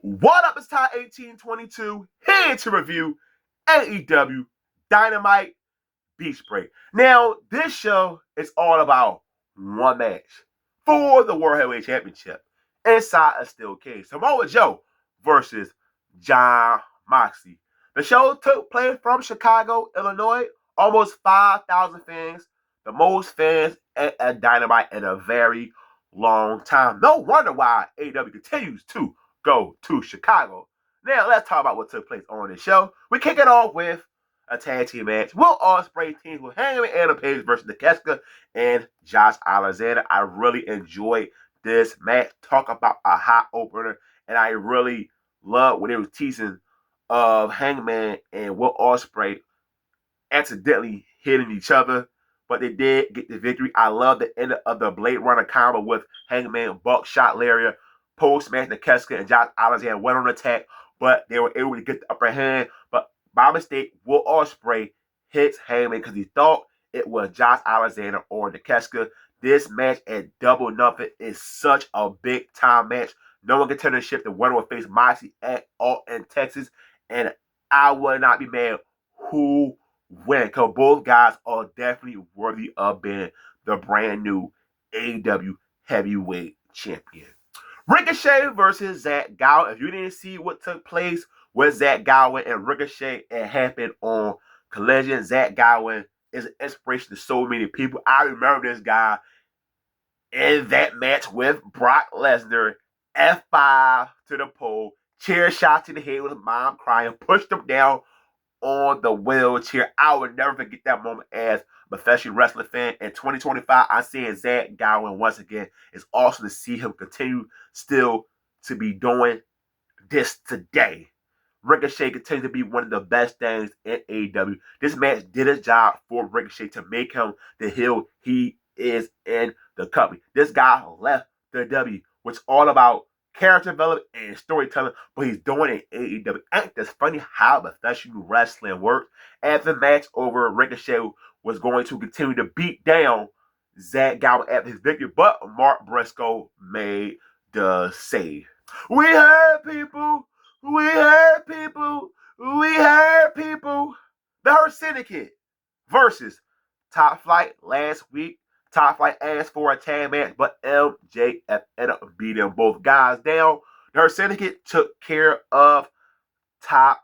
What up, it's Ty 1822 here to review AEW Dynamite Beach Break. Now, this show is all about one match for the World Heavyweight Championship inside a steel cage. Samoa Joe versus Jon Moxley. The show took place from Chicago, Illinois. Almost 5,000 fans, the most fans at Dynamite in a very long time. No wonder why AEW continues to go to Chicago. Now, let's talk about what took place on the show. We kick it off with a tag team match. Will Ospreay teams with Hangman Adam Page versus Nakeshka and Josh Alexander. I really enjoyed this match. Talk about a hot opener, and I really love when they were teasing of Hangman and Will Ospreay accidentally hitting each other, but they did get the victory. I love the end of the Blade Runner combo with Hangman, Buckshot Lariat, post-match Nakeshka and Josh Alexander went on attack, but they were able to get the upper hand. But by mistake, Will Ospreay hits Hangman because he thought it was Josh Alexander or Nakeshka. This match at Double Nothing is such a big time match. No one can turn the ship. The winner will face Moxley at all in Texas, and I would not be mad who win, because both guys are definitely worthy of being the brand new AEW Heavyweight Champion. Ricochet versus Zach Gowen. If you didn't see what took place with Zach Gowen and Ricochet, it happened on Collision. Zach Gowen is an inspiration to so many people. I remember this guy in that match with Brock Lesnar. F5 to the pole, chair shot to the head with his mom crying, pushed him down on the wheelchair. I would never forget that moment as a professional wrestling fan. In 2025, I'm seeing Zach Gowen once again. It's awesome to see him continue still to be doing this today. Ricochet continues to be one of the best things in AEW. This match did his job for Ricochet to make him the heel he is in the company. This guy left the W, which is all about character development and storytelling, but he's doing it in AEW. Ain't this funny how professional wrestling works? After the match over, Ricochet was going to continue to beat down Zach Gowen after his victory, but Mark Briscoe made the save. We heard people. We heard people. We heard people. The Hurt Syndicate versus Top Flight last week. Top Flight asked for a tag match, but MJF ended up beating both guys down. The Hurt Syndicate took care of Top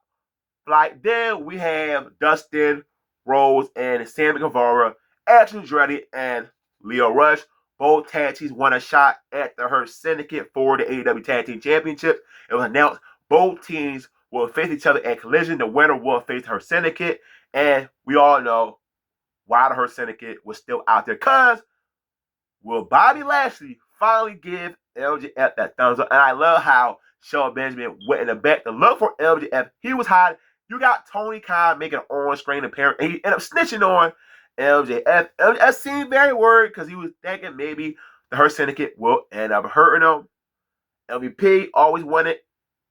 Flight. Then we have Dustin Rhodes and Sammy Guevara, Action Andretti, and Leo Rush. Both tag teams won a shot at the Hurt Syndicate for the AEW Tag Team Championship. It was announced both teams will face each other at Collision. The winner will face the Hurt Syndicate, and we all know why the Hurt Syndicate was still out there. Because will Bobby Lashley finally give MJF that thumbs up? And I love how Shelton Benjamin went in the back to look for MJF. He was hiding. You got Tony Khan making an on-screen appearance, and he ended up snitching on MJF. MJF seemed very worried because he was thinking maybe the Hurt Syndicate will end up hurting him. MVP always wanted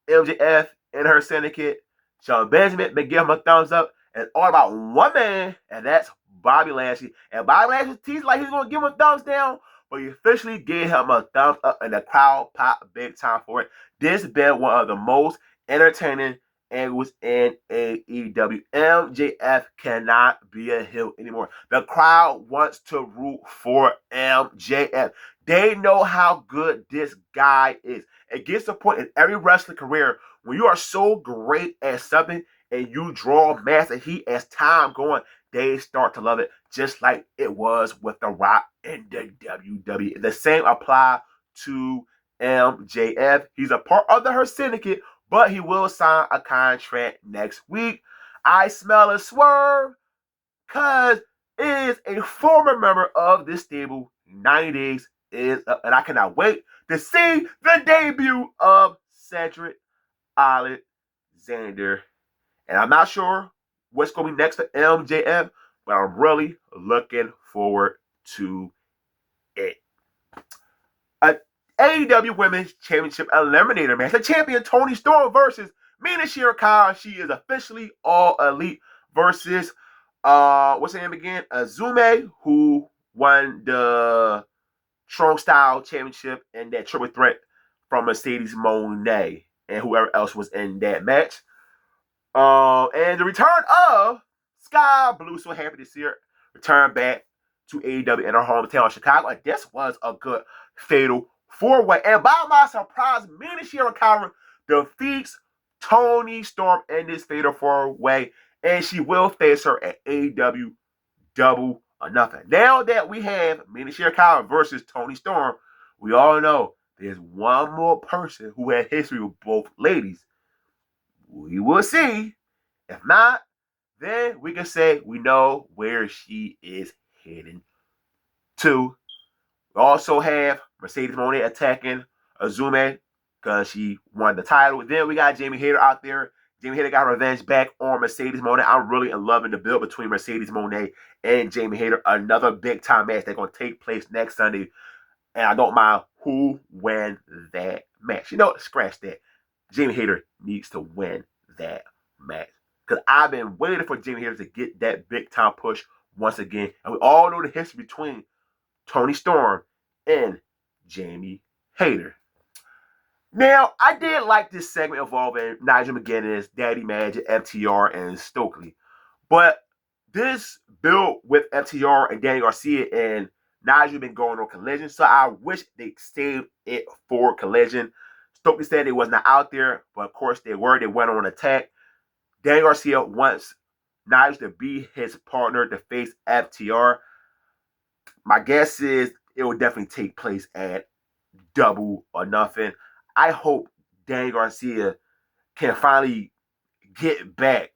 MJF and Hurt Syndicate. Shelton Benjamin been giving him a thumbs up. And it's all about one man, and that's Bobby Lashley. And Bobby Lashley teased like he's going to give him a thumbs down, but he officially gave him a thumbs up, and the crowd popped big time for it. This has been one of the most entertaining angles in AEW. MJF cannot be a heel anymore. The crowd wants to root for MJF. They know how good this guy is. It gets to a point in every wrestling career when you are so great at something and you draw massive heat as time going, they start to love it, just like it was with The Rock in the WWE. The same apply to MJF. He's a part of the Hurt Syndicate, but he will sign a contract next week. I smell a swerve because it is a former member of this stable. 90 days is up, and I cannot wait to see the debut of Cedric Alexander. And I'm not sure what's going to be next for MJF, but I'm really looking forward to it. An AEW Women's Championship Eliminator match. The champion Toni Storm versus Mina Shirakawa. She is officially All Elite versus, what's her name again? Azume, who won the Strong Style Championship and that triple threat from Mercedes Moné. and whoever else was in that match. And the return of Sky Blue, so happy to see her return back to AEW in her hometown of Chicago. And this was a good fatal four-way. And by my surprise, Mina Shirakawa defeats Toni Storm in this fatal four-way. And she will face her at AEW Double or Nothing. Now that we have Mina Shirakawa versus Toni Storm, we all know there's one more person who had history with both ladies. We will see. If not, then we can say we know where she is heading to. We also have Mercedes Moné attacking Azumi because she won the title. Then we got Jamie Hayter out there. Jamie Hayter got revenge back on Mercedes Moné. I'm really in love in the build between Mercedes Moné and Jamie Hayter. Another big time match that's going to take place next Sunday. And I don't mind who wins that match. You know what? Scratch that. Jamie Hayter needs to win that match. Because I've been waiting for Jamie Hayter to get that big time push once again. And we all know the history between Toni Storm and Jamie Hayter. Now, I did like this segment involving Nigel McGuinness, Daddy Magic, FTR, and Stokely. But this build with FTR and Danny Garcia and Nigel been going on Collision, so I wish they saved it for Collision. Stokely said they was not out there, but of course they were. They went on attack. Danny Garcia wants Nigel to be his partner to face FTR. My guess is it will definitely take place at Double or Nothing. I hope Danny Garcia can finally get back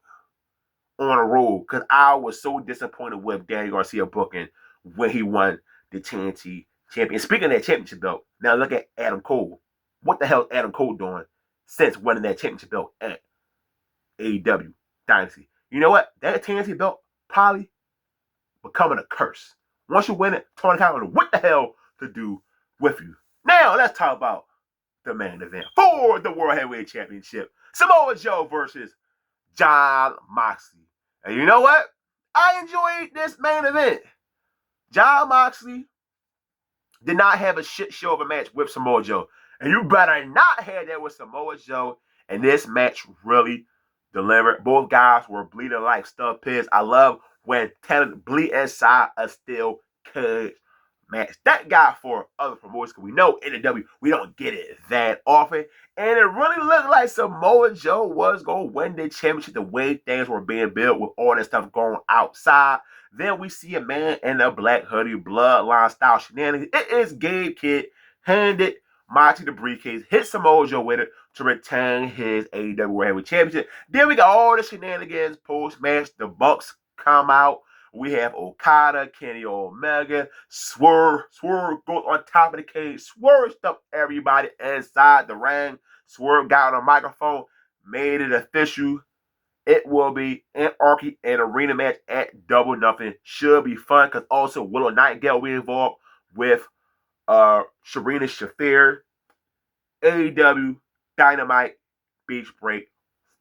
on a roll because I was so disappointed with Danny Garcia booking when he won the TNT champion. Speaking of that championship belt, now look at Adam Cole. What the hell is Adam Cole doing since winning that championship belt at AEW Dynasty? You know what? That TNT belt probably becoming a curse. Once you win it, Tony Khan will know what the hell to do with you. Now let's talk about the main event for the World Heavyweight Championship. Samoa Joe versus Jon Moxley. And you know what? I enjoyed this main event. Jon Moxley did not have a shit show of a match with Samoa Joe. And you better not have that with Samoa Joe. And this match really delivered. Both guys were bleeding like stub pigs. I love when talent bleed inside a steel cage match. That guy for other promotions, because we know in the W, we don't get it that often. And it really looked like Samoa Joe was going to win the championship the way things were being built with all that stuff going outside. Then we see a man in a black hoodie, bloodline style shenanigans. It is Gabe Kidd handed Moxley the briefcase, hit Samoa Joe with it to retain his AEW World Heavyweight Championship. Then we got all the shenanigans post-match. The Bucks come out. We have Okada, Kenny Omega, Swerve goes on top of the cage. Swerve stuffed everybody inside the ring. Swerve got on a microphone, made it official. It will be an Anarchy and arena match at Double Nothing. Should be fun because also Willow Nightingale will be involved with Sharina Shafir. AEW Dynamite Beach Break.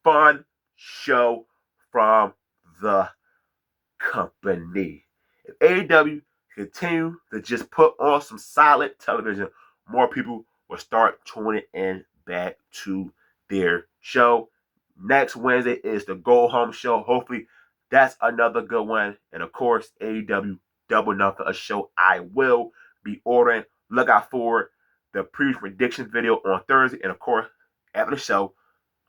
Fun show from the company. If AEW continue to just put on some solid television, more people will start tuning in back to their show. Next Wednesday is the Go Home show. Hopefully, that's another good one. And of course, AEW Double Nothing, a show I will be ordering. Look out for the previous prediction video on Thursday. And of course, after the show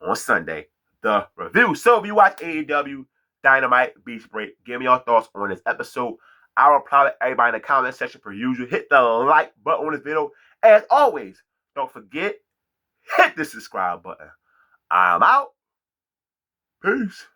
on Sunday, the review. So if you watch AEW Dynamite Beach Break, give me your thoughts on this episode. I will probably everybody in the comment section per usual. Hit the like button on this video. As always, don't forget, hit the subscribe button. I'm out. Peace.